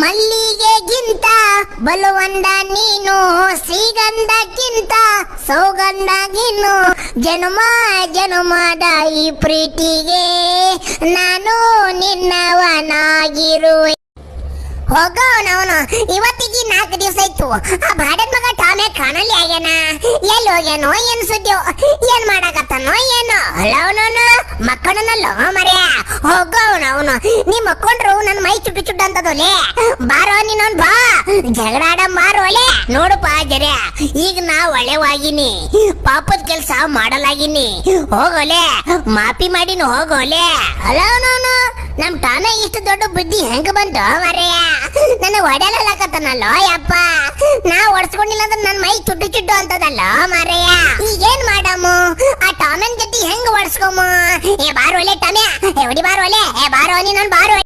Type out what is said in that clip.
ಮಲ್ಲಿಗೆಗಿಂತ ಬಲವಂದ ನೀನು, ಶ್ರೀಗಂಧಕ್ಕಿಂತ ಸೌಗಂಧಗಿನ್ನು, ಜನ್ಮ ಜನ್ಮದ ಈ ಪ್ರೀತಿಗೆ ನಾನು ನಿನ್ನವನಾಗಿರುವೆ. ಹೋಗೋನವನು ಇವತ್ತಿಗೆ 4 ದಿವಸ ಆಯ್ತು. ಆ ಬಾಡನ್ ಮಗ ಟಾಮೆ ಕಾಣಲಿ ಆಗ್ಯಾನ. ಎಲ್ಲಿ ಹೋಗ್ಯಾನೋ ಏನ್ ಸುದ್ದಿಯೋ, ಏನ್ ಮಾಡಾಕತ್ತಾನೋ ಏನೋ. ಅಲ್ಲವನವನು ಮಕ್ಕಳನ್ನಲ್ಲೋ ಮರ್ಯ. ಹೋಗೋನವನು ನೀ ಮಕ್ಕೊಂಡ್ರು ನನ್ ಮೈ ಚುಟ್ಟು ಚುಟ್ಟು ಅಂತದೋಲೆ. ಬಾರೋ ನೀನವನ್ ಬಾ, ಜಗಳಾಡ ಮಾರೋಲೆ. ನೋಡಪ್ಪ ಜರ್ಯ, ಈಗ ನಾ ಒಳ್ಳೆವಾಗಿನಿ, ಪಾಪದ ಕೆಲ್ಸ ಮಾಡಲಾಗಿನಿ. ಹೋಗೋಲೆ, ಮಾಪಿ ಮಾಡಿನ ಹೋಗೋಲೆ. ಅಲ್ಲವನವನು ನಮ್ ಟಾಮೆ ಇಷ್ಟು ದೊಡ್ಡ ಬುದ್ಧಿ ಹೆಂಗ ಬಂತು ಮರ್ಯ. ನನ್ನ ಹೊಡೆಯಲಾಕತ್ತನಲ್ಲೋ ಯಪ್ಪ. ನಾ ಹೊಡ್ಸ್ಕೊಂಡಿಲ್ಲ ಅಂದ್ರೆ ನನ್ ಮೈ ಚುಟ್ಟು ಚುಟ್ಟು ಅಂತದಲ್ಲೋ ಮಾರಯ್ಯ. ಈಗೇನ್ ಮಾಡಮು, ಆ ಟಾಮನ್ ಜೊತೆ ಹೆಂಗ್ ಹೊಡ್ಸ್ಕೊಮು. ಏ ಬಾರೋ ಒಲೆ ಟಾಮ್ಯ, ಏ ಹೊಡಿ ಬಾರೋ ಒಲೆ. ಏ ಬಾರೋ ನೀನ್ ಬಾರೋ.